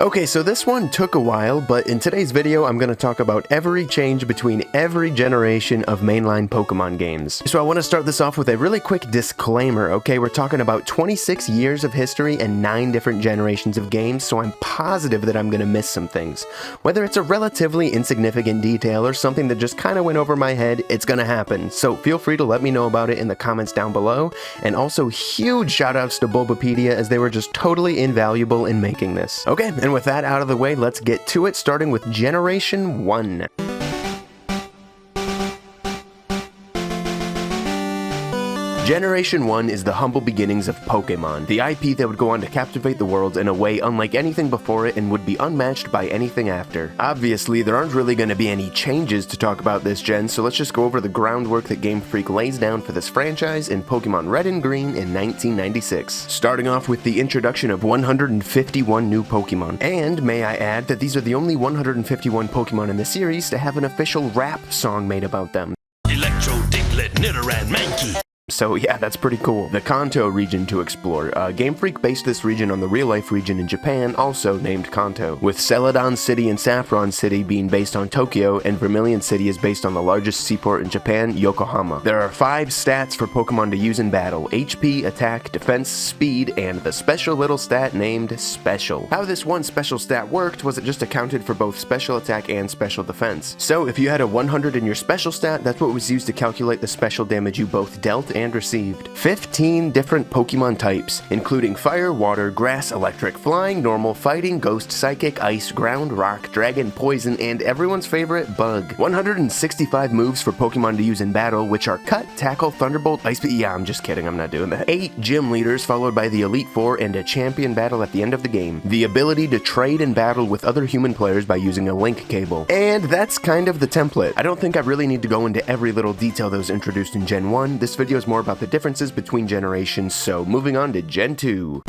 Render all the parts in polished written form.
Okay, so this one took a while, but in today's video I'm going to talk about every change between every generation of mainline Pokemon games. So I want to start this off with a really quick disclaimer, okay? We're talking about 26 years of history and 9 different generations of games, so I'm positive that I'm going to miss some things. Whether it's a relatively insignificant detail or something that just kind of went over my head, it's going to happen. So feel free to let me know about it in the comments down below, and also huge shoutouts to Bulbapedia as they were just totally invaluable in making this. Okay, and with that out of the way, let's get to it, starting with Generation 1. Generation 1 is the humble beginnings of Pokemon, the IP that would go on to captivate the world in a way unlike anything before it and would be unmatched by anything after. Obviously, there aren't really going to be any changes to talk about this gen, so let's just go over the groundwork that Game Freak lays down for this franchise in Pokemon Red and Green in 1996. Starting off with the introduction of 151 new Pokemon. And may I add that these are the only 151 Pokemon in the series to have an official rap song made about them. Electro, Diglett, Nidoran, Mankey. So yeah, that's pretty cool. The Kanto region to explore. Game Freak based this region on the real-life region in Japan, also named Kanto, with Celadon City and Saffron City being based on Tokyo, and Vermilion City is based on the largest seaport in Japan, Yokohama. There are 5 stats for Pokemon to use in battle: HP, attack, defense, speed, and the special little stat named Special. How this one special stat worked was it just accounted for both special attack and special defense. So if you had a 100 in your special stat, that's what was used to calculate the special damage you both dealt and received. 15 different Pokemon types, including fire, water, grass, electric, flying, normal, fighting, ghost, psychic, ice, ground, rock, dragon, poison, and everyone's favorite, bug. 165 moves for Pokemon to use in battle, which are Cut, Tackle, Thunderbolt, Ice Beam. Yeah, I'm just kidding, I'm not doing that. 8 gym leaders, followed by the Elite Four and a champion battle at the end of the game. The ability to trade and battle with other human players by using a link cable. And that's kind of the template. I don't think I really need to go into every little detail that was introduced in Gen 1. This video is more about the differences between generations, so moving on to Gen 2.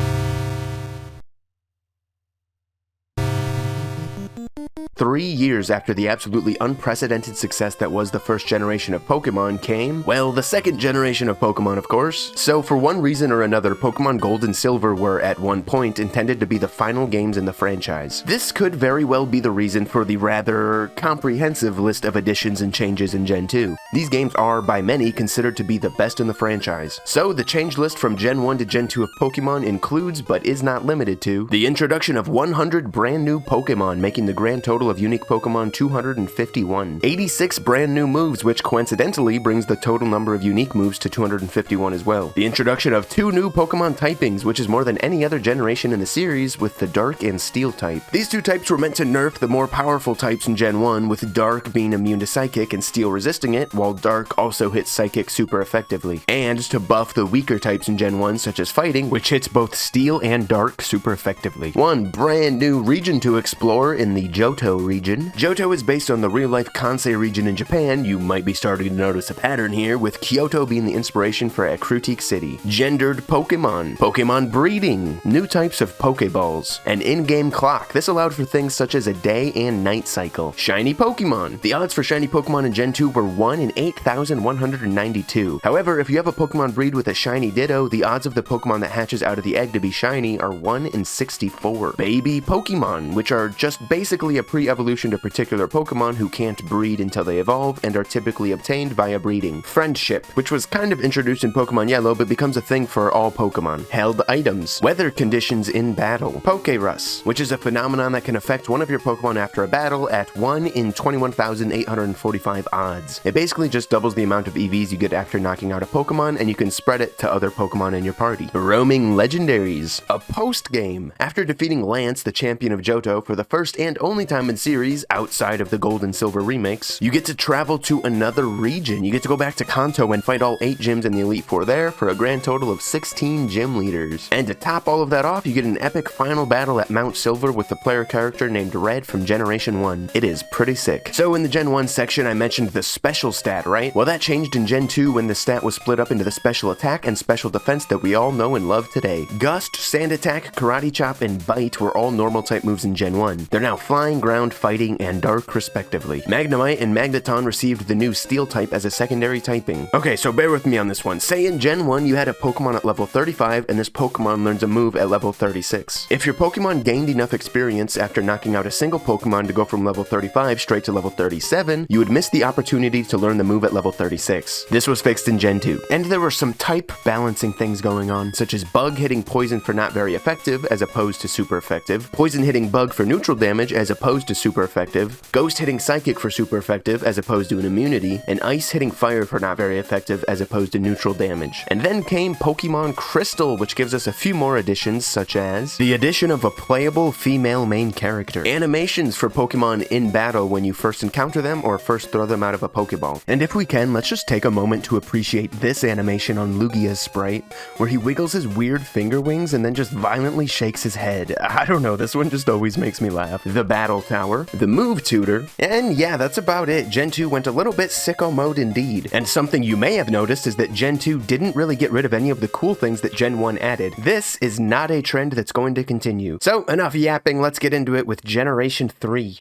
3 years after the absolutely unprecedented success that was the first generation of Pokemon came, well, the second generation of Pokemon, of course. So for one reason or another, Pokemon Gold and Silver were at one point intended to be the final games in the franchise. This could very well be the reason for the rather comprehensive list of additions and changes in Gen 2. These games are, by many, considered to be the best in the franchise. So the change list from Gen 1 to Gen 2 of Pokemon includes, but is not limited to, the introduction of 100 brand new Pokemon, making the grand total of unique Pokemon 251. 86 brand new moves, which coincidentally brings the total number of unique moves to 251 as well. The introduction of 2 new Pokemon typings, which is more than any other generation in the series, with the Dark and Steel type. These 2 types were meant to nerf the more powerful types in Gen 1, with Dark being immune to Psychic and Steel resisting it, while Dark also hits Psychic super effectively. And to buff the weaker types in Gen 1, such as Fighting, which hits both Steel and Dark super effectively. One brand new region to explore in the Johto region. Johto is based on the real-life Kansai region in Japan. You might be starting to notice a pattern here, with Kyoto being the inspiration for Akrutik City. Gendered Pokemon, Pokemon breeding, new types of Pokeballs, an in-game clock. This allowed for things such as a day and night cycle. Shiny Pokemon. The odds for shiny Pokemon in Gen 2 were 1 in 8,192. However, if you have a Pokemon breed with a shiny Ditto, the odds of the Pokemon that hatches out of the egg to be shiny are 1 in 64. Baby Pokemon, which are just basically a pre-evolution to particular Pokemon who can't breed until they evolve and are typically obtained via breeding. Friendship, which was kind of introduced in Pokemon Yellow but becomes a thing for all Pokemon. Held items. Weather conditions in battle. Pokerus, which is a phenomenon that can affect one of your Pokemon after a battle at 1 in 21,845 odds. It basically just doubles the amount of EVs you get after knocking out a Pokemon, and you can spread it to other Pokemon in your party. Roaming Legendaries. A post-game. After defeating Lance, the champion of Johto, for the first and only time in series, outside of the Gold and Silver remakes, you get to travel to another region. You get to go back to Kanto and fight all 8 gyms in the Elite Four there for a grand total of 16 gym leaders. And to top all of that off, you get an epic final battle at Mount Silver with the player character named Red from Generation 1. It is pretty sick. So in the Gen 1 section, I mentioned the special stat, right? Well, that changed in Gen 2 when the stat was split up into the special attack and special defense that we all know and love today. Gust, Sand Attack, Karate Chop, and Bite were all normal type moves in Gen 1. They're now Flying, ground, fighting, and dark respectively. Magnemite and Magneton received the new Steel type as a secondary typing. Okay, so bear with me on this one. Say in Gen 1 you had a Pokemon at level 35 and this Pokemon learns a move at level 36. If your Pokemon gained enough experience after knocking out a single Pokemon to go from level 35 straight to level 37, you would miss the opportunity to learn the move at level 36. This was fixed in Gen 2. And there were some type balancing things going on, such as Bug hitting Poison for not very effective as opposed to super effective, Poison hitting Bug for neutral damage as opposed to super effective, Ghost hitting Psychic for super effective as opposed to an immunity, and Ice hitting Fire for not very effective as opposed to neutral damage. And then came Pokemon Crystal, which gives us a few more additions, such as the addition of a playable female main character, animations for Pokemon in battle when you first encounter them or first throw them out of a Pokeball. And if we can, let's just take a moment to appreciate this animation on Lugia's sprite, where he wiggles his weird finger wings and then just violently shakes his head. I don't know, this one just always makes me laugh. The Battle Tower, the Move Tutor, and yeah, that's about it. Gen 2 went a little bit sicko mode indeed. And something you may have noticed is that Gen 2 didn't really get rid of any of the cool things that Gen 1 added. This is not a trend that's going to continue. So enough yapping, let's get into it with Generation 3.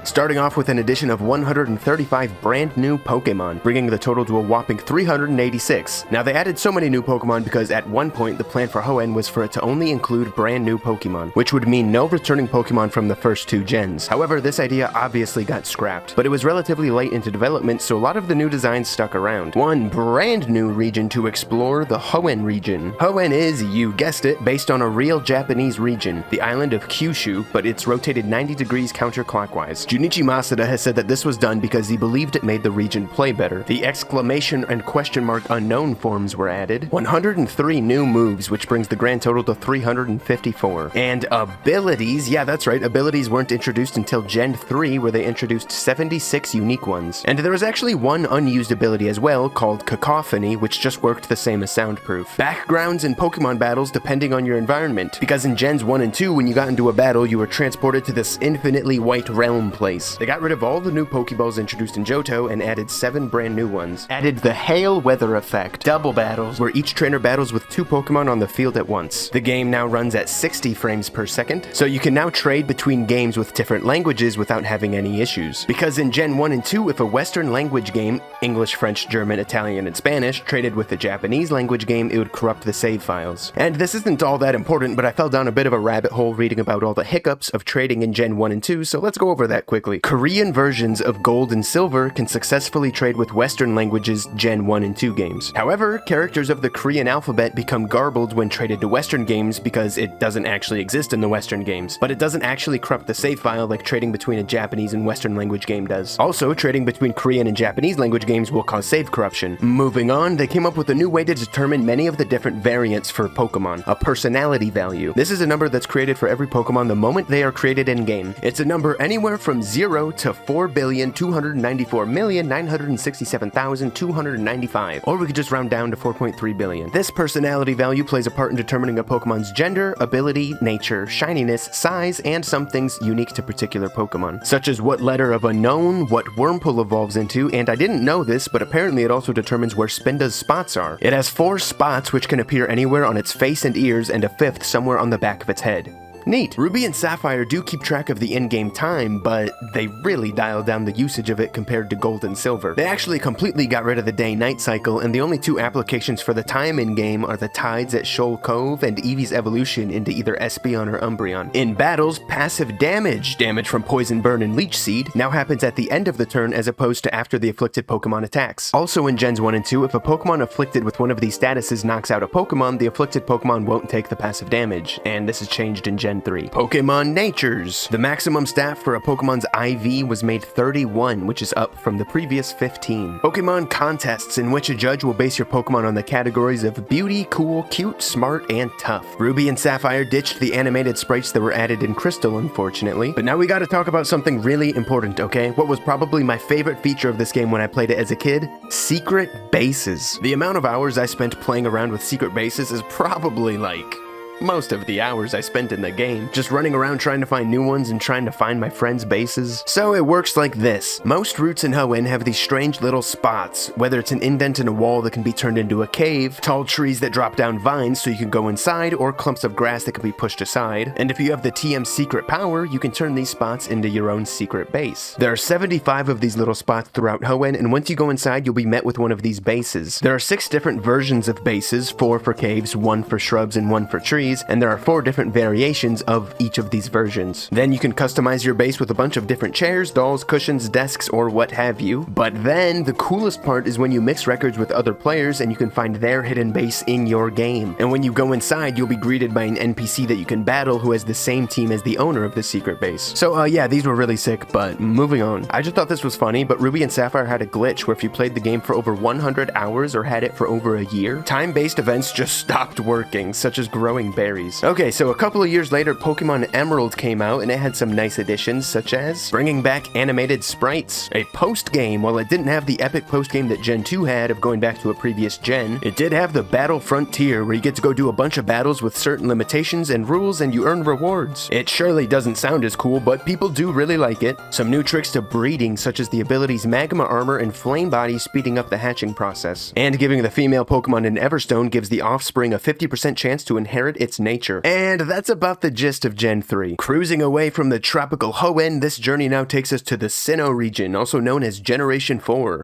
Starting off with an addition of 135 brand new Pokemon, bringing the total to a whopping 386. Now they added so many new Pokemon because at one point the plan for Hoenn was for it to only include brand new Pokemon, which would mean no returning Pokemon from the first two gens. However, this idea obviously got scrapped, but it was relatively late into development, so a lot of the new designs stuck around. One brand new region to explore, the Hoenn region. Hoenn is, you guessed it, based on a real Japanese region, the island of Kyushu, but it's rotated 90 degrees counterclockwise. Junichi Masuda has said that this was done because he believed it made the region play better. The exclamation and question mark unknown forms were added. 103 new moves, which brings the grand total to 354. And abilities, yeah, that's right, abilities weren't introduced until Gen 3, where they introduced 76 unique ones. And there was actually one unused ability as well, called Cacophony, which just worked the same as Soundproof. Backgrounds in Pokemon battles depending on your environment, because in Gens 1 and 2, when you got into a battle, you were transported to this infinitely white realm place. They got rid of all the new Pokeballs introduced in Johto and added 7 brand new ones. Added the Hail Weather Effect, double battles, where each trainer battles with 2 Pokemon on the field at once. The game now runs at 60 frames per second, so you can now trade between games with different languages without having any issues. Because in Gen 1 and 2, if a Western language game, English, French, German, Italian, and Spanish, traded with a Japanese language game, it would corrupt the save files. And this isn't all that important, but I fell down a bit of a rabbit hole reading about all the hiccups of trading in Gen 1 and 2, so let's go over that quickly. Korean versions of Gold and Silver can successfully trade with Western languages Gen 1 and 2 games. However, characters of the Korean alphabet become garbled when traded to Western games because it doesn't actually exist in the Western games, but it doesn't actually corrupt the save file like trading between a Japanese and Western language game does. Also, trading between Korean and Japanese language games will cause save corruption. Moving on, they came up with a new way to determine many of the different variants for Pokemon, a personality value. This is a number that's created for every Pokemon the moment they are created in-game. It's a number anywhere from 0 to 4,294,967,295, or we could just round down to 4.3 billion. This personality value plays a part in determining a Pokemon's gender, ability, nature, shininess, size, and some things unique to particular Pokemon, such as what letter of unknown, what Wurmple evolves into, and I didn't know this, but apparently it also determines where Spinda's spots are. It has 4 spots which can appear anywhere on its face and ears, and a 5th somewhere on the back of its head. Neat. Ruby and Sapphire do keep track of the in-game time, but they really dial down the usage of it compared to Gold and Silver. They actually completely got rid of the day-night cycle, and the only 2 applications for the time in-game are the tides at Shoal Cove and Eevee's evolution into either Espeon or Umbreon. In battles, passive damage from Poison Burn and Leech Seed, now happens at the end of the turn as opposed to after the afflicted Pokemon attacks. Also in Gens 1 and 2, if a Pokemon afflicted with one of these statuses knocks out a Pokemon, the afflicted Pokemon won't take the passive damage, and this is changed in Gen 3. Pokemon Natures. The maximum stat for a Pokemon's IV was made 31, which is up from the previous 15. Pokemon Contests, in which a judge will base your Pokemon on the categories of beauty, cool, cute, smart, and tough. Ruby and Sapphire ditched the animated sprites that were added in Crystal, unfortunately. But now we gotta talk about something really important, okay? What was probably my favorite feature of this game when I played it as a kid? Secret bases. The amount of hours I spent playing around with secret bases is probably like most of the hours I spent in the game, just running around trying to find new ones and trying to find my friends' bases. So it works like this. Most routes in Hoenn have these strange little spots, whether it's an indent in a wall that can be turned into a cave, tall trees that drop down vines so you can go inside, or clumps of grass that can be pushed aside. And if you have the TM secret power, you can turn these spots into your own secret base. There are 75 of these little spots throughout Hoenn, and once you go inside, you'll be met with one of these bases. There are 6 different versions of bases, 4 for caves, 1 for shrubs, and 1 for trees, and there are 4 different variations of each of these versions. Then you can customize your base with a bunch of different chairs, dolls, cushions, desks, or what have you. But then, the coolest part is when you mix records with other players and you can find their hidden base in your game. And when you go inside, you'll be greeted by an NPC that you can battle who has the same team as the owner of the secret base. So yeah, these were really sick, but moving on. I just thought this was funny, but Ruby and Sapphire had a glitch where if you played the game for over 100 hours or had it for over a year, time-based events just stopped working, such as growing berries. Okay, so a couple of years later, Pokemon Emerald came out, and it had some nice additions, such as bringing back animated sprites, a post-game. While it didn't have the epic post-game that Gen 2 had of going back to a previous gen, it did have the Battle Frontier, where you get to go do a bunch of battles with certain limitations and rules, and you earn rewards. It surely doesn't sound as cool, but people do really like it. Some new tricks to breeding, such as the abilities Magma Armor and Flame Body, speeding up the hatching process. And giving the female Pokemon in Everstone gives the offspring a 50% chance to inherit its nature. And that's about the gist of Gen 3. Cruising away from the tropical Hoenn, this journey now takes us to the Sinnoh region, also known as Generation 4.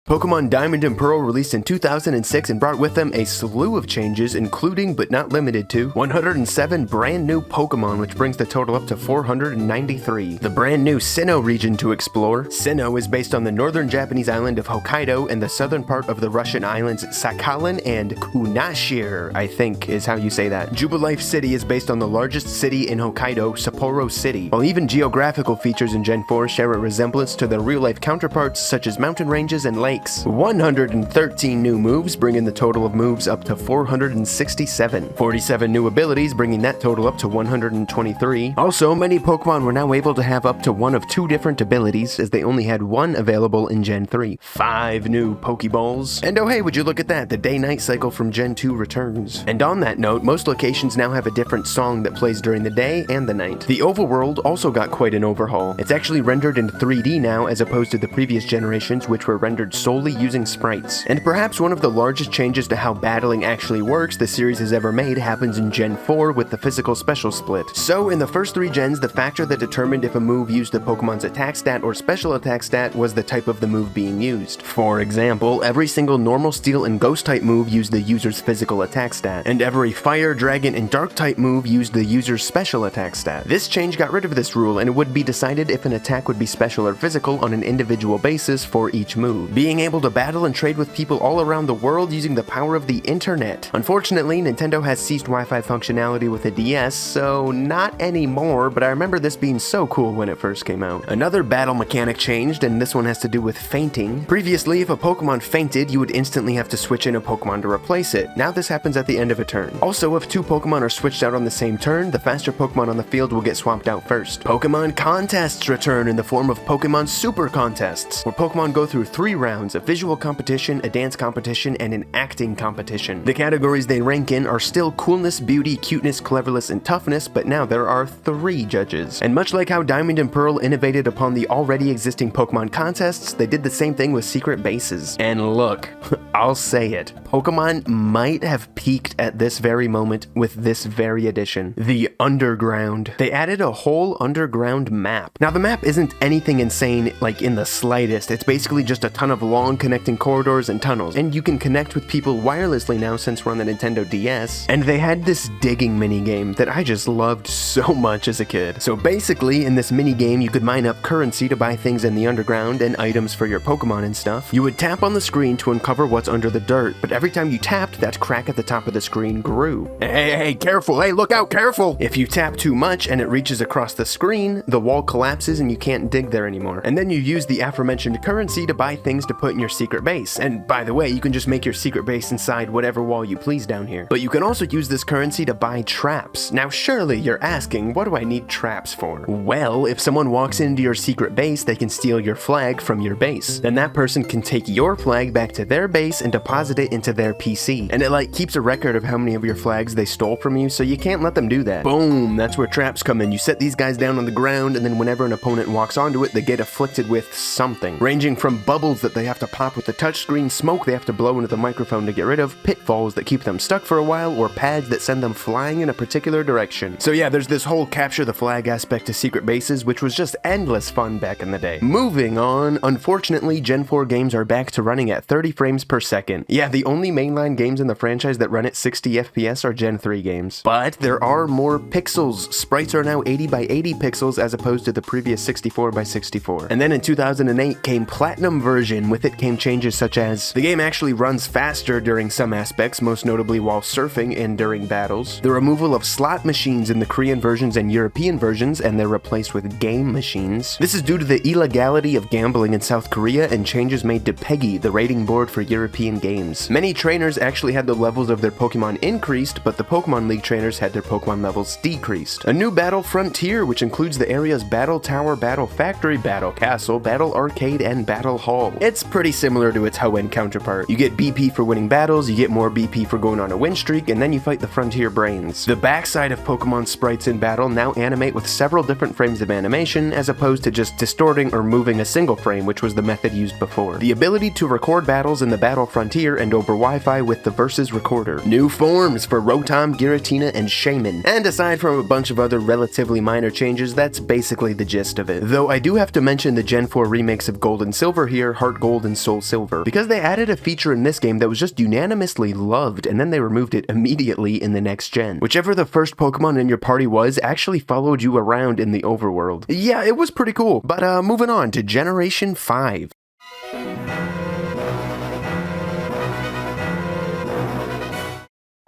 Pokemon Diamond and Pearl released in 2006 and brought with them a slew of changes, including but not limited to 107 brand new Pokemon, which brings the total up to 493. The brand new Sinnoh region to explore. Sinnoh is based on the northern Japanese island of Hokkaido and the southern part of the Russian islands Sakhalin and Kunashir, I think is how you say that. Jubilife City is based on the largest city in Hokkaido, Sapporo City, while even geographical features in Gen 4 share a resemblance to their real-life counterparts such as mountain ranges and lakes. 113 new moves, bringing the total of moves up to 467. 47 new abilities, bringing that total up to 123. Also, many Pokemon were now able to have up to one of 2 different abilities, as they only had 1 available in Gen 3. 5 new Pokeballs. And oh hey, would you look at that, the day-night cycle from Gen 2 returns. And on that note, most locations now have a different song that plays during the day and the night. The overworld also got quite an overhaul. It's actually rendered in 3D now, as opposed to the previous generations, which were rendered solely using sprites. And perhaps one of the largest changes to how battling actually works the series has ever made happens in Gen 4 with the physical special split. So in the first 3 gens, the factor that determined if a move used the Pokemon's attack stat or special attack stat was the type of the move being used. For example, every single normal steel and ghost type move used the user's physical attack stat, and every fire, dragon, and dark type move used the user's special attack stat. This change got rid of this rule, and it would be decided if an attack would be special or physical on an individual basis for each move. Being able to battle and trade with people all around the world using the power of the internet. Unfortunately, Nintendo has ceased Wi-Fi functionality with the DS, so not anymore, but I remember this being so cool when it first came out. Another battle mechanic changed, and this one has to do with fainting. Previously, if a Pokemon fainted, you would instantly have to switch in a Pokemon to replace it. Now this happens at the end of a turn. Also, if 2 Pokemon are switched out on the same turn, the faster Pokemon on the field will get swapped out first. Pokemon contests return in the form of Pokemon Super Contests, where Pokemon go through 3 rounds, a visual competition, a dance competition, and an acting competition. The categories they rank in are still coolness, beauty, cuteness, cleverness, and toughness, but now there are 3 judges. And much like how Diamond and Pearl innovated upon the already existing Pokemon contests, they did the same thing with secret bases. And look, I'll say it, Pokemon might have peaked at this very moment with this very addition. The Underground. They added a whole underground map. Now the map isn't anything insane, like in the slightest. It's basically just a ton of long connecting corridors and tunnels, and you can connect with people wirelessly now since we're on the Nintendo DS. And they had this digging minigame that I just loved so much as a kid. So basically, in this minigame, you could mine up currency to buy things in the underground and items for your Pokemon and stuff. You would tap on the screen to uncover what's under the dirt, but every time you tapped, that crack at the top of the screen grew. Hey, careful, hey, look out, careful! If you tap too much and it reaches across the screen, the wall collapses and you can't dig there anymore. And then you use the aforementioned currency to buy things to put in your secret base. And by the way, you can just make your secret base inside whatever wall you please down here. But you can also use this currency to buy traps. Now surely you're asking, what do I need traps for? Well, if someone walks into your secret base, they can steal your flag from your base. Then that person can take your flag back to their base and deposit it into their PC. And it like keeps a record of how many of your flags they stole from you, so you can't let them do that. Boom, that's where traps come in. You set these guys down on the ground, and then whenever an opponent walks onto it, they get afflicted with something. Ranging from bubbles that they have to pop with the touchscreen, smoke they have to blow into the microphone to get rid of, pitfalls that keep them stuck for a while, or pads that send them flying in a particular direction. So yeah, there's this whole capture the flag aspect to secret bases, which was just endless fun back in the day. Moving on, unfortunately, Gen 4 games are back to running at 30 frames per second. Yeah, the only mainline games in the franchise that run at 60 FPS are Gen 3 games. But there are more pixels. Sprites are now 80 by 80 pixels as opposed to the previous 64 by 64. And then in 2008 came Platinum version. With it came changes such as the game actually runs faster during some aspects, most notably while surfing and during battles. The removal of slot machines in the Korean versions and European versions, and they're replaced with game machines. This is due to the illegality of gambling in South Korea and changes made to PEGI, the rating board for European games. Many trainers actually had the levels of their Pokemon increased, but the Pokemon League trainers had their Pokemon levels decreased. A new Battle Frontier, which includes the areas Battle Tower, Battle Factory, Battle Castle, Battle Arcade, and Battle Hall. It's pretty similar to its Hoenn counterpart. You get BP for winning battles, you get more BP for going on a win streak, and then you fight the Frontier Brains. The backside of Pokemon sprites in battle now animate with several different frames of animation, as opposed to just distorting or moving a single frame, which was the method used before. The ability to record battles in the Battle Frontier and over Wi-Fi with the Versus Recorder. New forms for Rotom, Giratina, and Shaman. And aside from a bunch of other relatively minor changes, that's basically the gist of it. Though I do have to mention the Gen 4 remakes of Gold and Silver here, Heart Gold and Soul Silver, because they added a feature in this game that was just unanimously loved, and then they removed it immediately in the next gen. Whichever the first Pokemon in your party was actually followed you around in the overworld. Yeah, it was pretty cool. But moving on to Generation 5.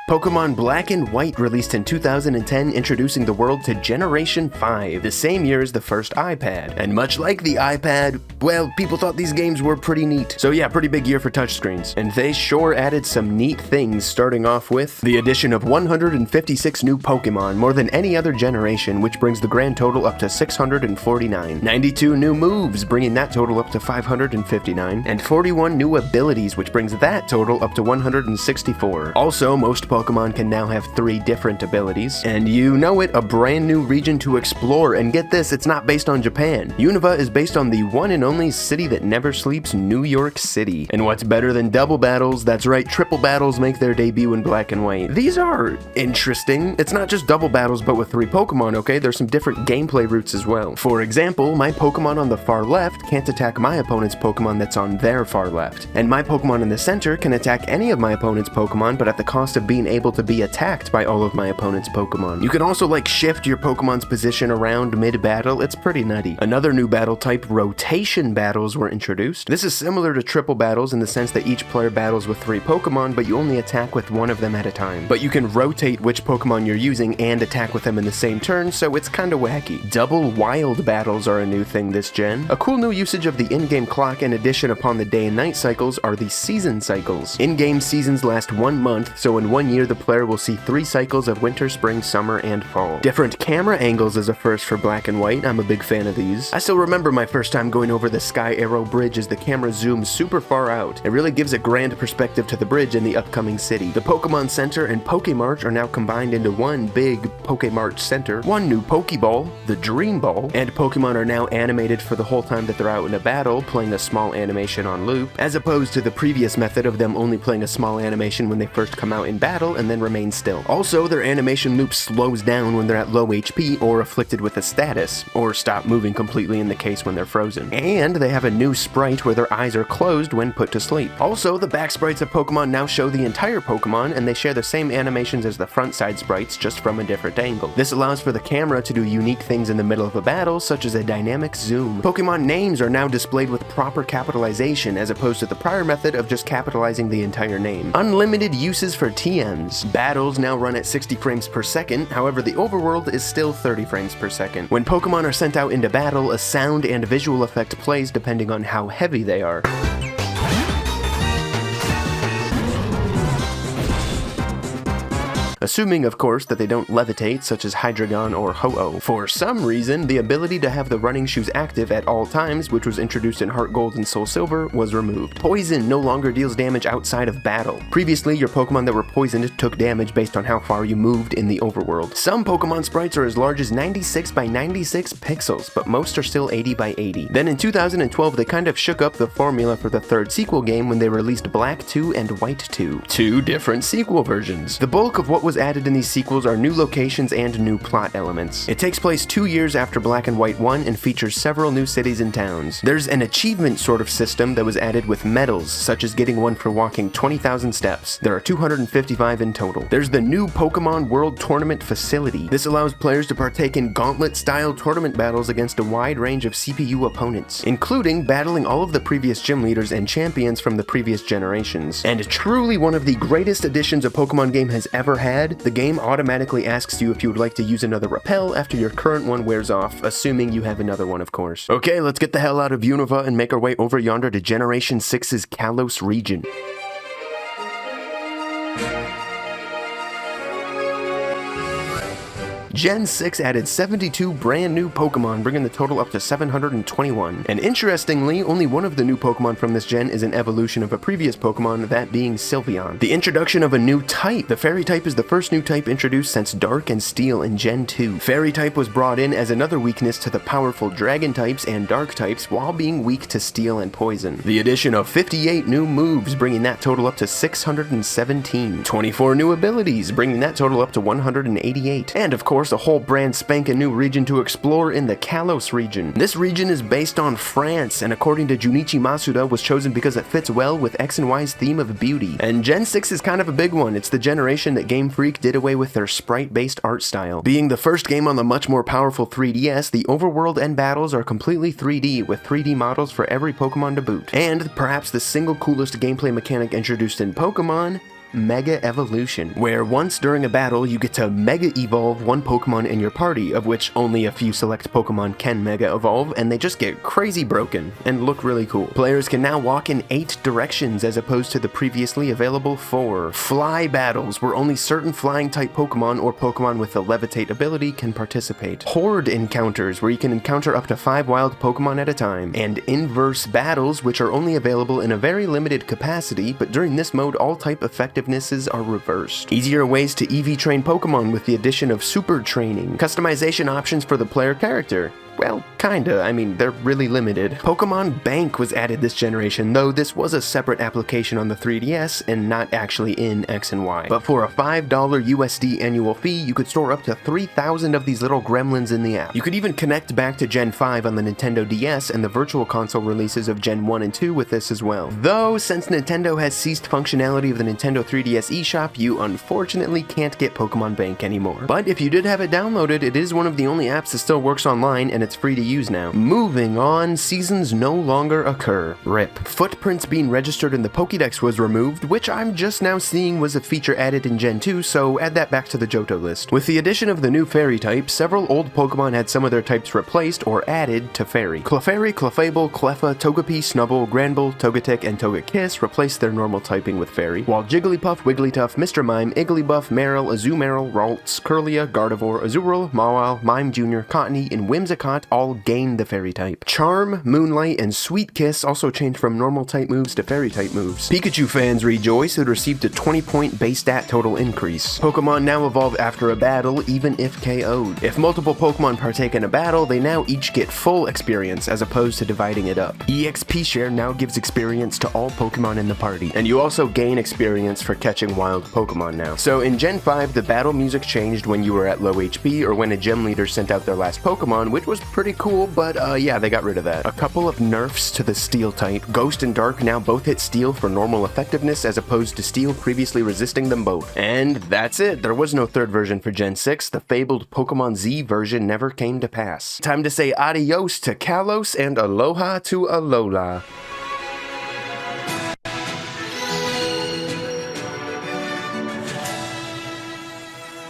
Pokemon Black and White released in 2010, introducing the world to Generation 5, the same year as the first iPad. And much like the iPad, well, people thought these games were pretty neat. So yeah, pretty big year for touchscreens. And they sure added some neat things, starting off with the addition of 156 new Pokemon, more than any other generation, which brings the grand total up to 649. 92 new moves, bringing that total up to 559. And 41 new abilities, which brings that total up to 164. Also, most Pokemon can now have 3 different abilities, and you know it, a brand new region to explore, and get this, it's not based on Japan. Unova is based on the one and only city that never sleeps, New York City. And what's better than double battles? That's right, triple battles make their debut in Black and White. These are interesting. It's not just double battles but with 3 Pokemon, okay? There's some different gameplay routes as well. For example, my Pokemon on the far left can't attack my opponent's Pokemon that's on their far left, and my Pokemon in the center can attack any of my opponent's Pokemon, but at the cost of being able to be attacked by all of my opponent's Pokemon. You can also like shift your Pokemon's position around mid-battle. It's pretty nutty. Another new battle type, rotation battles, were introduced. This is similar to triple battles in the sense that each player battles with 3 Pokemon, but you only attack with one of them at a time. But you can rotate which Pokemon you're using and attack with them in the same turn, so it's kinda wacky. Double wild battles are a new thing this gen. A cool new usage of the in-game clock in addition upon the day and night cycles are the season cycles. In-game seasons last 1 month, so in 1 year the player will see 3 cycles of winter, spring, summer, and fall. Different camera angles is a first for Black and White. I'm a big fan of these. I still remember my first time going over the Sky Arrow Bridge as the camera zooms super far out. It really gives a grand perspective to the bridge in the upcoming city. The Pokemon Center and Pokemarch are now combined into one big Pokemarch Center. One new Pokeball, the Dream Ball, and Pokemon are now animated for the whole time that they're out in a battle, playing a small animation on loop, as opposed to the previous method of them only playing a small animation when they first come out in battle and then remain still. Also, their animation loop slows down when they're at low HP or afflicted with a status, or stop moving completely in the case when they're frozen. And they have a new sprite where their eyes are closed when put to sleep. Also, the back sprites of Pokemon now show the entire Pokemon, and they share the same animations as the front side sprites, just from a different angle. This allows for the camera to do unique things in the middle of a battle, such as a dynamic zoom. Pokemon names are now displayed with proper capitalization, as opposed to the prior method of just capitalizing the entire name. Unlimited uses for TMs. Battles now run at 60 frames per second, however the overworld is still 30 frames per second. When Pokemon are sent out into battle, a sound and visual effect plays depending on how heavy they are. assuming of course that they don't levitate such as Hydreigon or Ho-Oh. For some reason, the ability to have the running shoes active at all times, which was introduced in Heart Gold and Soul Silver, was removed. Poison no longer deals damage outside of battle. Previously, your Pokemon that were poisoned took damage based on how far you moved in the overworld. Some Pokemon sprites are as large as 96 by 96 pixels, but most are still 80 by 80. Then in 2012, they kind of shook up the formula for the third sequel game when they released Black 2 and White 2. Two different sequel versions. The bulk of what was added in these sequels are new locations and new plot elements. It takes place 2 years after Black and White 1 and features several new cities and towns. There's an achievement sort of system that was added with medals, such as getting one for walking 20,000 steps. There are 255 in total. There's the new Pokemon World Tournament facility. This allows players to partake in gauntlet-style tournament battles against a wide range of CPU opponents, including battling all of the previous gym leaders and champions from the previous generations. And truly one of the greatest additions a Pokemon game has ever had, the game automatically asks you if you would like to use another repel after your current one wears off, assuming you have another one of course. Okay, let's get the hell out of Unova and make our way over yonder to Generation 6's Kalos region. Gen 6 added 72 brand new Pokemon, bringing the total up to 721. And interestingly, only one of the new Pokemon from this gen is an evolution of a previous Pokemon, that being Sylveon. The introduction of a new type. The Fairy type is the first new type introduced since Dark and Steel in Gen 2. Fairy type was brought in as another weakness to the powerful Dragon types and Dark types while being weak to Steel and Poison. The addition of 58 new moves, bringing that total up to 617. 24 new abilities, bringing that total up to 188. And of course, a whole brand spanking new region to explore in the Kalos region. This region is based on France, and according to Junichi Masuda, was chosen because it fits well with X and Y's theme of beauty. And Gen 6 is kind of a big one. It's the generation that Game Freak did away with their sprite-based art style. Being the first game on the much more powerful 3DS, the overworld and battles are completely 3D, with 3D models for every Pokemon to boot. And perhaps the single coolest gameplay mechanic introduced in Pokemon, Mega Evolution, where once during a battle you get to Mega Evolve one Pokemon in your party, of which only a few select Pokemon can Mega Evolve, and they just get crazy broken and look really cool. Players can now walk in 8 directions as opposed to the previously available 4. Fly battles, where only certain flying type Pokemon or Pokemon with the Levitate ability can participate. Horde encounters, where you can encounter up to 5 wild Pokemon at a time. And inverse battles, which are only available in a very limited capacity, but during this mode all type effectivenesses are reversed. Easier ways to EV train Pokemon with the addition of super training. Customization options for the player character. Well, kinda. I mean, they're really limited. Pokemon Bank was added this generation, though this was a separate application on the 3DS and not actually in X and Y. But for a $5 USD annual fee, you could store up to 3,000 of these little gremlins in the app. You could even connect back to Gen 5 on the Nintendo DS and the Virtual Console releases of Gen 1 and 2 with this as well. Though, since Nintendo has ceased functionality of the Nintendo 3DS eShop, you unfortunately can't get Pokemon Bank anymore. But if you did have it downloaded, it is one of the only apps that still works online, and it's free to use now. Moving on, seasons no longer occur. RIP. Footprints being registered in the Pokédex was removed, which I'm just now seeing was a feature added in Gen 2, so add that back to the Johto list. With the addition of the new Fairy type, several old Pokemon had some of their types replaced or added to Fairy. Clefairy, Clefable, Cleffa, Togepi, Snubbull, Granbull, Togetic, and Togekiss replaced their normal typing with Fairy, while Jigglypuff, Wigglytuff, Mr. Mime, Igglybuff, Marill, Azumarill, Ralts, Kirlia, Gardevoir, Azurill, Mawile, Mime Jr., Cottony, and Whimsicott all gained the Fairy type. Charm, Moonlight, and Sweet Kiss also changed from normal type moves to Fairy type moves. Pikachu fans rejoice, it received a 20-point base stat total increase. Pokemon now evolve after a battle, even if KO'd. If multiple Pokemon partake in a battle, they now each get full experience as opposed to dividing it up. EXP share now gives experience to all Pokemon in the party, and you also gain experience for catching wild Pokemon now. So in Gen 5, the battle music changed when you were at low HP or when a gym leader sent out their last Pokemon, which was pretty cool, but yeah, they got rid of that. A couple of nerfs to the Steel type. Ghost and Dark now both hit Steel for normal effectiveness as opposed to Steel previously resisting them both. And that's it. There was no third version for Gen 6. The fabled Pokemon Z version never came to pass. Time to say adios to Kalos and aloha to Alola.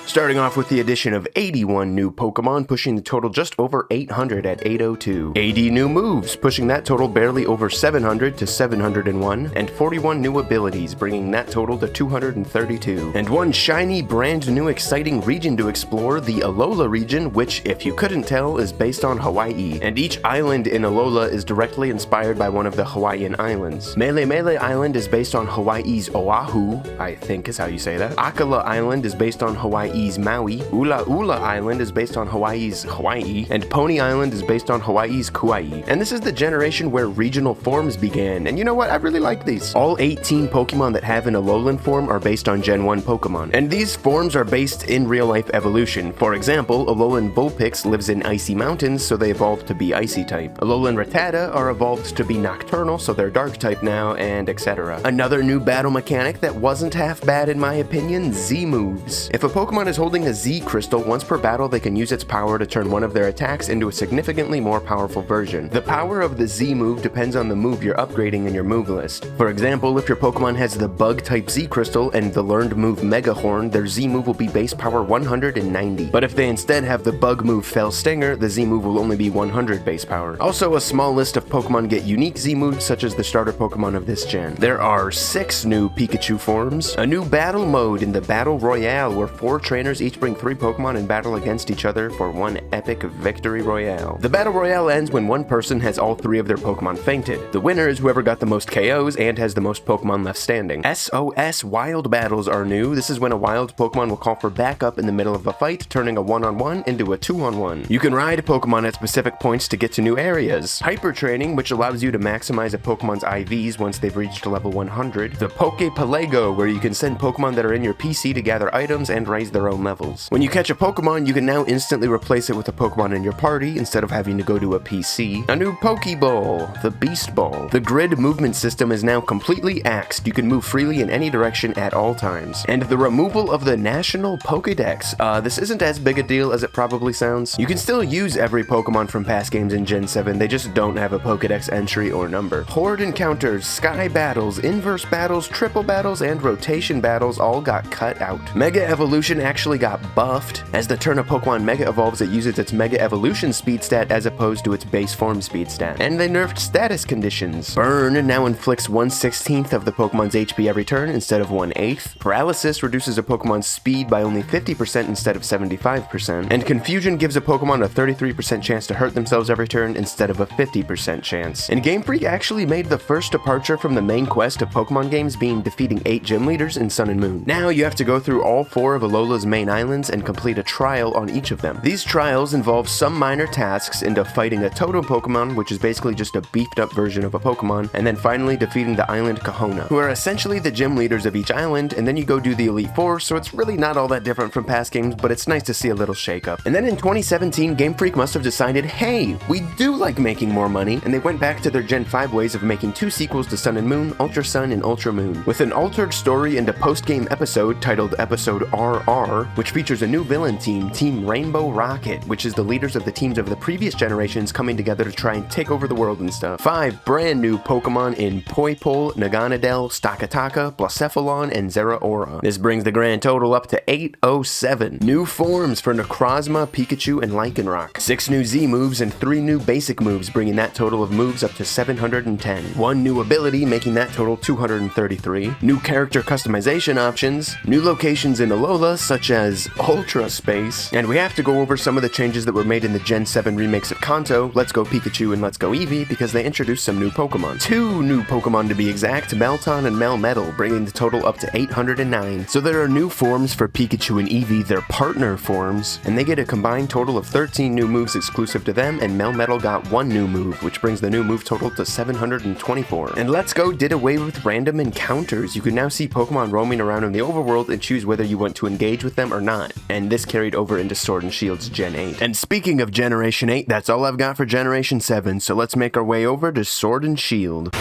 Starting off with the addition of 81 new Pokemon, pushing the total just over 800 at 802. 80 new moves, pushing that total barely over 700 to 701, and 41 new abilities, bringing that total to 232. And one shiny, brand new, exciting region to explore, the Alola region, which, if you couldn't tell, is based on Hawaii, and each island in Alola is directly inspired by one of the Hawaiian islands. Mele Mele Island is based on Hawaii's Oahu, I think is how you say that. Akala Island is based on Hawaii's Maui. Ula Ula Island is based on Hawaii's Hawaii, and Pony Island is based on Hawaii's Kauai. And this is the generation where regional forms began, and you know what, I really like these. All 18 Pokemon that have an Alolan form are based on Gen 1 Pokemon, and these forms are based in real-life evolution. For example, Alolan Vulpix lives in icy mountains, so they evolved to be icy type. Alolan Rattata are evolved to be nocturnal, so they're dark type now, and etc. Another new battle mechanic that wasn't half bad in my opinion, Z moves. If a Pokemon is holding a Z crystal, once per battle they can use its power to turn one of their attacks into a significantly more powerful version. The power of the Z move depends on the move you're upgrading in your move list. For example, if your Pokemon has the Bug type Z crystal and the learned move Mega Horn, their Z move will be base power 190. But if they instead have the Bug move Fell Stinger, the Z move will only be 100 base power. Also, a small list of Pokemon get unique Z moves such as the starter Pokemon of this gen. There are 6 new Pikachu forms, a new battle mode in the Battle Royale where 4 trainers each bring 3 Pokemon and battle against each other for one epic victory royale. The Battle Royale ends when one person has all 3 of their Pokemon fainted. The winner is whoever got the most KOs and has the most Pokemon left standing. SOS Wild Battles are new. This is when a wild Pokemon will call for backup in the middle of a fight, turning a 1-on-1 into a 2-on-1. You can ride Pokemon at specific points to get to new areas. Hyper Training, which allows you to maximize a Pokemon's IVs once they've reached level 100. The Pokepalego, where you can send Pokemon that are in your PC to gather items and raise their own levels. When you catch a Pokemon, you can now instantly replace it with a Pokemon in your party instead of having to go to a PC. A new Pokeball, the Beast Ball. The grid movement system is now completely axed. You can move freely in any direction at all times. And the removal of the National Pokedex. This isn't as big a deal as it probably sounds. You can still use every Pokemon from past games in Gen 7, they just don't have a Pokedex entry or number. Horde encounters, sky battles, inverse battles, triple battles, and rotation battles all got cut out. Mega Evolution actually got buffed. As the turn a Pokemon Mega evolves, it uses its Mega Evolution speed stat as opposed to its base form speed stat. And they nerfed status conditions. Burn now inflicts 1/16 of the Pokemon's HP every turn instead of 1/8. Paralysis reduces a Pokemon's speed by only 50% instead of 75%. And Confusion gives a Pokemon a 33% chance to hurt themselves every turn instead of a 50% chance. And Game Freak actually made the first departure from the main quest of Pokemon games being defeating 8 gym leaders in Sun and Moon. Now you have to go through all 4 of Alola's main islands and complete a trial on each of them. These trials involve some minor tasks into fighting a totem Pokemon, which is basically just a beefed up version of a Pokemon, and then finally defeating the island Kahona, who are essentially the gym leaders of each island, and then you go do the Elite Four, so it's really not all that different from past games, but it's nice to see a little shakeup. And then in 2017, Game Freak must have decided, hey, we do like making more money, and they went back to their Gen 5 ways of making 2 sequels to Sun and Moon, Ultra Sun and Ultra Moon, with an altered story and a post-game episode titled Episode RR, which features a new villain team, Team Rainbow Rocket, which is the leaders of the teams of the previous generations coming together to try and take over the world and stuff. 5 brand new Pokemon in Poipole, Naganadel, Stakataka, Blacephalon, and Zeraora. This brings the grand total up to 807. New forms for Necrozma, Pikachu, and Lycanroc. 6 new Z moves and 3 new basic moves, bringing that total of moves up to 710. 1 new ability, making that total 233. New character customization options. New locations in Alola, such as Ultra Space. And we have to go over some of the changes that were made in the Gen 7 remakes of Kanto, Let's Go Pikachu and Let's Go Eevee, because they introduced some new Pokemon. 2 new Pokemon to be exact, Melton and Melmetal, bringing the total up to 809. So there are new forms for Pikachu and Eevee, their partner forms, and they get a combined total of 13 new moves exclusive to them, and Melmetal got 1 new move, which brings the new move total to 724. And Let's Go did away with random encounters. You can now see Pokemon roaming around in the overworld and choose whether you want to engage with them or not, and this carried over into Sword and Shield's Gen 8. And speaking of Generation 8, that's all I've got for Generation 7, so let's make our way over to Sword and Shield.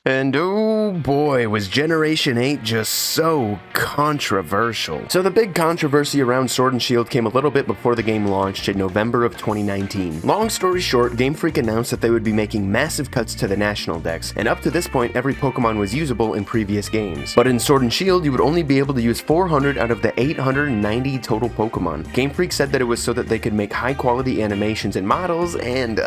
And oh boy, was Generation 8 just so controversial. So the big controversy around Sword and Shield came a little bit before the game launched in November of 2019. Long story short, Game Freak announced that they would be making massive cuts to the national dex, and up to this point every Pokemon was usable in previous games. But in Sword and Shield, you would only be able to use 400 out of the 890 total Pokemon. Game Freak said that it was so that they could make high quality animations and models, and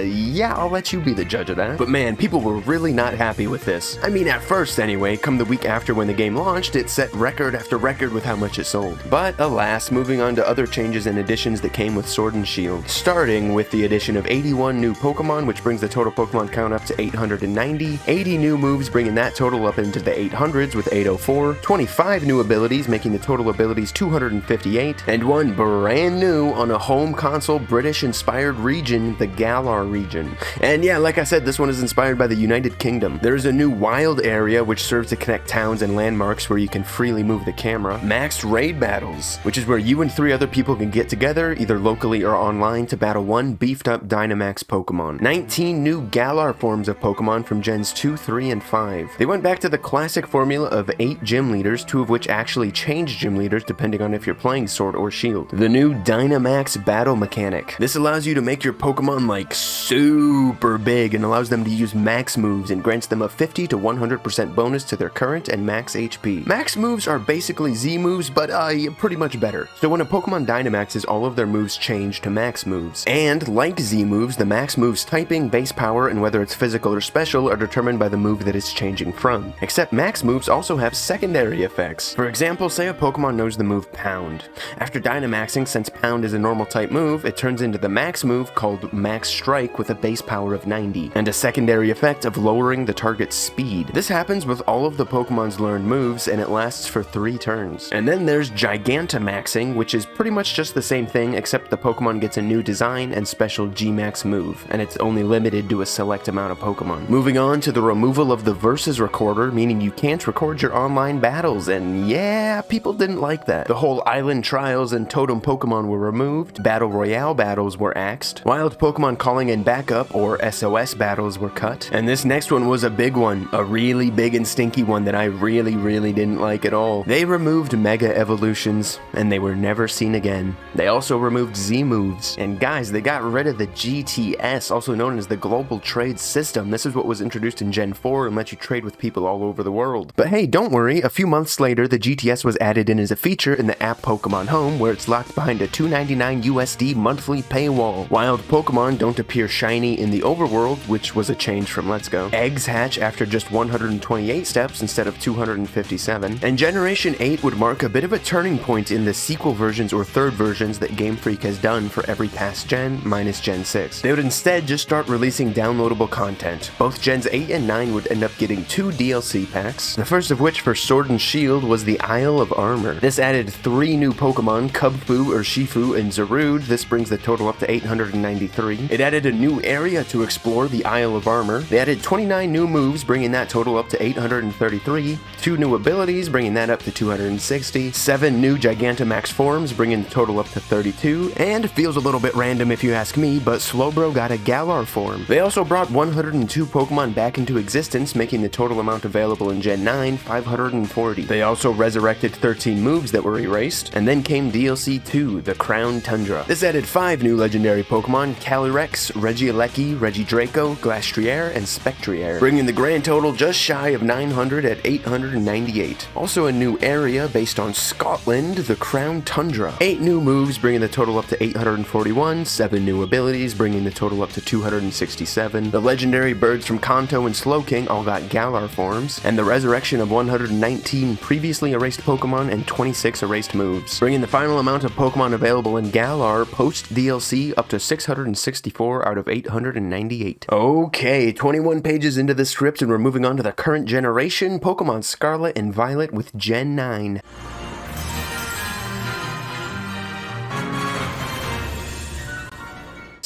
yeah, I'll let you be the judge of that. But man, people were really not happy with this. I mean, at first anyway. Come the week after when the game launched, it set record after record with how much it sold. But alas, moving on to other changes and additions that came with Sword and Shield. Starting with the addition of 81 new Pokemon, which brings the total Pokemon count up to 890, 80 new moves bringing that total up into the 800s with 804, 25 new abilities making the total abilities 258, and one brand new on a home console British-inspired region, the Galar region. And yeah, like I said, this one is inspired by the United Kingdom. There's a new wild area which serves to connect towns and landmarks where you can freely move the camera. Maxed raid battles, which is where you and 3 other people can get together, either locally or online, to battle one beefed up Dynamax Pokemon. 19 new Galar forms of Pokemon from Gens 2, 3, and 5. They went back to the classic formula of 8 gym leaders, 2 of which actually change gym leaders depending on if you're playing Sword or Shield. The new Dynamax battle mechanic. This allows you to make your Pokemon like super big and allows them to use max moves and grants them a 50 to 100% bonus to their current and max HP. Max moves are basically Z moves, but pretty much better. So when a Pokemon Dynamaxes, all of their moves change to max moves. And like Z moves, the max moves typing, base power, and whether it's physical or special are determined by the move that it's changing from. Except max moves also have secondary effects. For example, say a Pokemon knows the move Pound. After Dynamaxing, since Pound is a normal type move, it turns into the max move called Max Strike with a base power of 90, and a secondary effect of lowering the target's speed. This happens with all of the Pokemon's learned moves, and it lasts for 3 turns. And then there's Gigantamaxing, which is pretty much just the same thing, except the Pokemon gets a new design and special G-Max move, and it's only limited to a select amount of Pokemon. Moving on to the removal of the Versus Recorder, meaning you can't record your online battles, and yeah, people didn't like that. The whole Island Trials and Totem Pokemon were removed, Battle Royale battles were axed, Wild Pokemon Calling in Backup, or SOS battles, were cut, and this next one was a big one, a really big and stinky one that I really didn't like at all. They removed Mega Evolutions, and they were never seen again. They also removed Z moves, and guys, they got rid of the GTS, also known as the Global Trade System. This is what was introduced in Gen 4 and let you trade with people all over the world. But hey, don't worry, a few months later, the GTS was added in as a feature in the app Pokemon Home, where it's locked behind a $2.99 USD monthly paywall. Wild Pokemon don't appear shiny in the overworld, which was a change from Let's Go. Eggs hatch after just 128 steps instead of 257, and Generation 8 would mark a bit of a turning point in the sequel versions or third versions that Game Freak has done for every past gen, minus Gen 6. They would instead just start releasing downloadable content. Both Gens 8 and 9 would end up getting 2 DLC packs, the first of which for Sword and Shield was the Isle of Armor. This added 3 new Pokemon, Kubfu, Urshifu, and Zarude. This brings the total up to 893. It added a new area to explore, the Isle of Armor. They added 29 new moves, bringing that total up to 833, 2 new abilities, bringing that up to 260, 7 new Gigantamax forms, bringing the total up to 32, and feels a little bit random if you ask me, but Slowbro got a Galar form. They also brought 102 Pokemon back into existence, making the total amount available in Gen 9 540. They also resurrected 13 moves that were erased, and then came DLC 2, the Crown Tundra. This added 5 new legendary Pokemon, Calyrex, Regieleki, Regidraco, Glastrier, and Spectrier, bringing the grand total just shy of 900 at 898. Also a new area based on Scotland, the Crown Tundra. 8 new moves, bringing the total up to 841, 7 new abilities, bringing the total up to 267. The legendary birds from Kanto and Slowking all got Galar forms, and the resurrection of 119 previously erased Pokemon and 26 erased moves, bringing the final amount of Pokemon available in Galar post-DLC up to 664 out of 898. Okay, 21 pages into the script and we're moving on to the current generation, Pokemon Scarlet and Violet with Gen 9.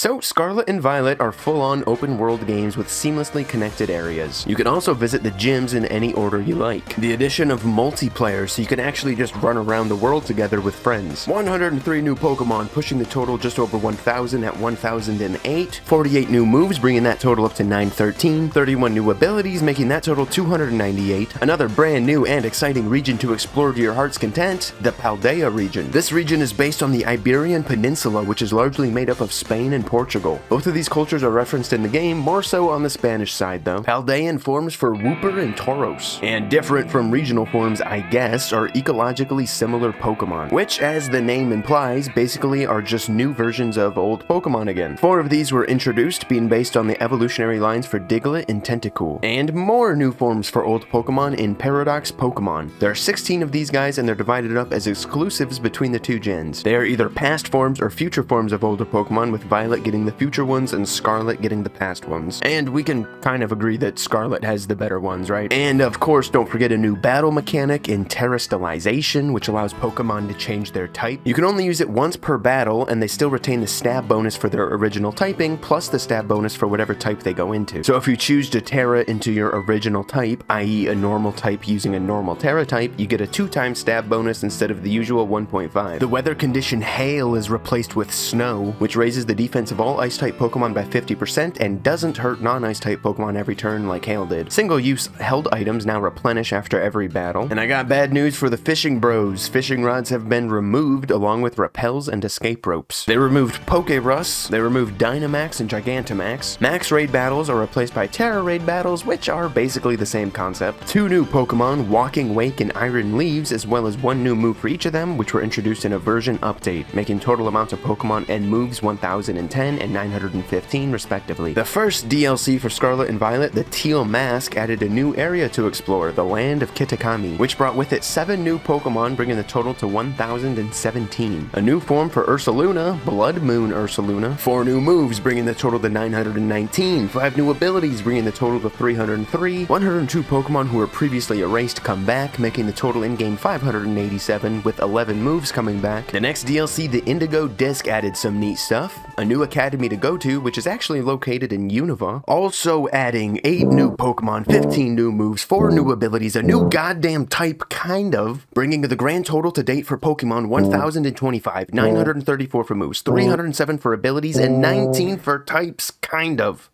So Scarlet and Violet are full-on open-world games with seamlessly connected areas. You can also visit the gyms in any order you like. The addition of multiplayer, so you can actually just run around the world together with friends. 103 new Pokemon, pushing the total just over 1,000 at 1,008. 48 new moves, bringing that total up to 913. 31 new abilities, making that total 298. Another brand new and exciting region to explore to your heart's content, the Paldea region. This region is based on the Iberian Peninsula, which is largely made up of Spain and Portugal. Both of these cultures are referenced in the game, more so on the Spanish side though. Paldean forms for Wooper and Tauros. And different from regional forms, I guess, are ecologically similar Pokemon, which, as the name implies, basically are just new versions of old Pokemon again. 4 of these were introduced, being based on the evolutionary lines for Diglett and Tentacool. And more new forms for old Pokemon in Paradox Pokemon. There are 16 of these guys, and they're divided up as exclusives between the 2 gens. They are either past forms or future forms of older Pokemon, with Violet getting the future ones and Scarlet getting the past ones. And we can kind of agree that Scarlet has the better ones, right? And of course, don't forget a new battle mechanic in Terastallization, which allows Pokemon to change their type. You can only use it once per battle, and they still retain the stab bonus for their original typing, plus the stab bonus for whatever type they go into. So if you choose to Terra into your original type, i.e. a normal type using a normal Terra type, you get a 2x stab bonus instead of the usual 1.5. The weather condition Hail is replaced with Snow, which raises the defense of all Ice-type Pokemon by 50% and doesn't hurt non-Ice-type Pokemon every turn like Hail did. Single-use held items now replenish after every battle. And I got bad news for the fishing bros. Fishing rods have been removed along with repels and escape ropes. They removed Pokerus, they removed Dynamax and Gigantamax. Max raid battles are replaced by Terra raid battles, which are basically the same concept. 2 new Pokemon, Walking Wake and Iron Leaves, as well as 1 new move for each of them, which were introduced in a version update, making total amounts of Pokemon and moves 1,010 and 915 respectively. The first DLC for Scarlet and Violet, the Teal Mask, added a new area to explore, the Land of Kitakami, which brought with it 7 new Pokemon, bringing the total to 1,017. A new form for Ursaluna, Blood Moon Ursaluna. 4 new moves, bringing the total to 919. 5 new abilities, bringing the total to 303. 102 Pokemon who were previously erased come back, making the total in-game 587, with 11 moves coming back. The next DLC, the Indigo Disc, added some neat stuff. A new academy to go to, which is actually located in Unova. Also adding 8 new Pokemon, 15 new moves, 4 new abilities, a new goddamn type, kind of, bringing the grand total to date for Pokemon 1,025, 934 for moves, 307 for abilities, and 19 for types, kind of.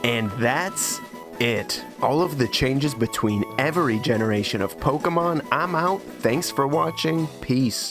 And that's it. All of the changes between every generation of Pokemon. I'm out. Thanks for watching. Peace.